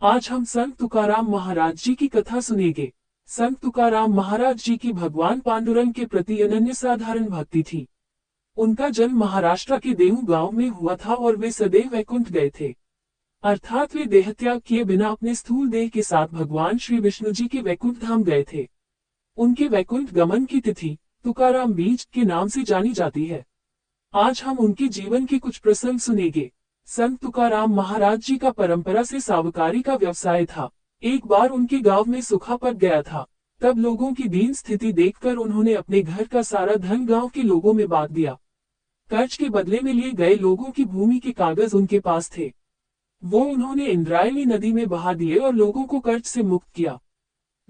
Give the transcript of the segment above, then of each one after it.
आज हम संत तुकाराम महाराज जी की कथा सुनेंगे। संत तुकाराम महाराज जी की भगवान पांडुरंग के प्रति अनन्य साधारण भक्ति थी। उनका जन्म महाराष्ट्र के देहू गांव में हुआ था और वे सदैव वैकुंठ गए थे। अर्थात वे देहत्याग किए बिना अपने स्थूल देह के साथ भगवान श्री विष्णु जी के वैकुंठ धाम गए थे। उनके वैकुंठ गमन की तिथि तुकाराम बीज के नाम से जानी जाती है। आज हम उनके जीवन के कुछ प्रसंग सुनेंगे। संत तुकाराम महाराज जी का परंपरा से सावकारी का व्यवसाय था। एक बार उनके गांव में सूखा पड़ गया था। तब लोगों की दीन स्थिति देखकर उन्होंने अपने घर का सारा धन गांव के लोगों में बांट दिया। कर्ज के बदले में लिए गए लोगों की भूमि के कागज उनके पास थे। वो उन्होंने इंद्रायणी नदी में बहा दिए और लोगों को कर्ज से मुक्त किया।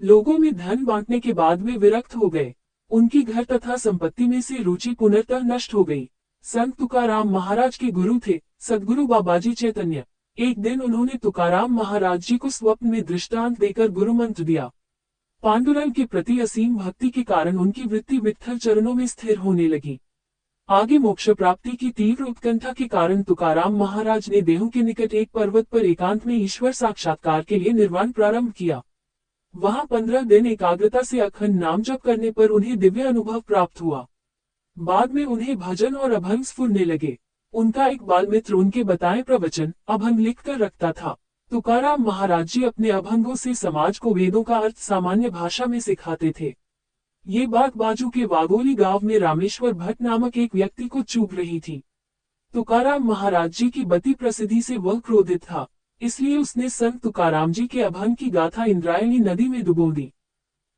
लोगों में धन बांटने के बाद वे विरक्त हो गए। उनकी घर तथा संपत्ति में से रुचि पुनर्तः नष्ट हो गई। संत तुकाराम महाराज के गुरु थे सद्गुरु बाबाजी चैतन्य। एक दिन उन्होंने तुकाराम महाराज जी को स्वप्न में दृष्टांत देकर गुरु मंत्र दिया। पांडुरंग के प्रति असीम भक्ति के कारण उनकी वृत्ति विट्ठल चरणों में स्थिर होने लगी। आगे मोक्ष प्राप्ति की तीव्र उत्कंठा के कारण तुकाराम महाराज ने देहू के निकट एक पर्वत पर एकांत में ईश्वर साक्षात्कार के लिए निर्वाण प्रारंभ किया। वहां 15 दिन एकाग्रता से अखंड नाम जप करने पर उन्हें दिव्य अनुभव प्राप्त हुआ। बाद में उन्हें भजन और अभंग स्फुरने लगे। उनका एक बाल मित्र उनके बताए प्रवचन अभंग लिखकर रखता था। तुकाराम महाराज जी अपने अभंगों से समाज को वेदों का अर्थ सामान्य भाषा में सिखाते थे। ये बात बाजू के वागोली गांव में रामेश्वर भट्ट नामक एक व्यक्ति को चुभ रही थी। तुकाराम महाराज जी की बती प्रसिद्धि से वह क्रोधित था, इसलिए उसने संत तुकाराम जी के अभंग की गाथा इंद्रायणी नदी में डुबो दी।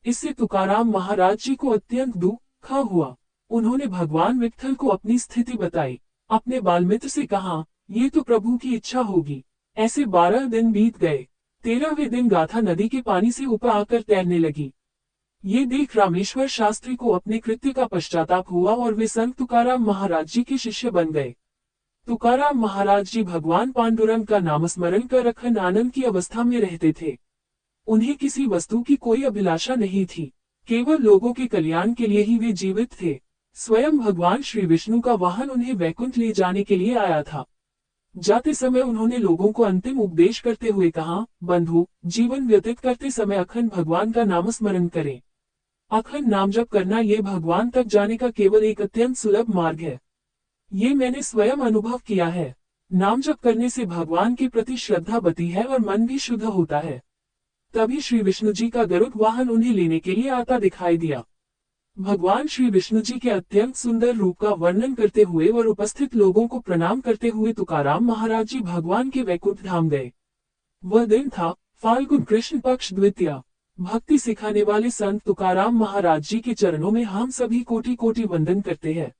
इससे तुकाराम महाराज जी को अत्यंत दुख हुआ। उन्होंने भगवान विट्ठल को अपनी स्थिति बताई। अपने बालमित्र से कहा, ये तो प्रभु की इच्छा होगी। ऐसे 12 दिन बीत गए। 13वें दिन गाथा नदी के पानी से ऊपर आकर तैरने लगी। ये देख रामेश्वर शास्त्री को अपने कृत्य का पश्चाताप हुआ और वे संत तुकाराम महाराज जी के शिष्य बन गए। तुकाराम महाराज जी भगवान पांडुरंग का नामस्मरण कर अखंड आनंद की अवस्था में रहते थे। उन्हें किसी वस्तु की कोई अभिलाषा नहीं थी। केवल लोगों के कल्याण के लिए ही वे जीवित थे। स्वयं भगवान श्री विष्णु का वाहन उन्हें वैकुंठ ले जाने के लिए आया था। जाते समय उन्होंने लोगों को अंतिम उपदेश करते हुए कहा, बंधु, जीवन व्यतीत करते समय अखंड भगवान का नामस्मरण करें। अखंड नाम जप करना ये भगवान तक जाने का केवल एक अत्यंत सुलभ मार्ग है। ये मैंने स्वयं अनुभव किया है। नाम जप करने से भगवान के प्रति श्रद्धा बढ़ती है और मन भी शुद्ध होता है। तभी श्री विष्णु जी का गरुड़ वाहन उन्हें लेने के लिए आता दिखाई दिया। भगवान श्री विष्णु जी के अत्यंत सुंदर रूप का वर्णन करते हुए और उपस्थित लोगों को प्रणाम करते हुए तुकाराम महाराज जी भगवान के वैकुंठ धाम गए। वह दिन था फाल्गुन कृष्ण पक्ष द्वितीया। भक्ति सिखाने वाले संत तुकाराम महाराज जी के चरणों में हम सभी कोटि कोटि वंदन करते हैं।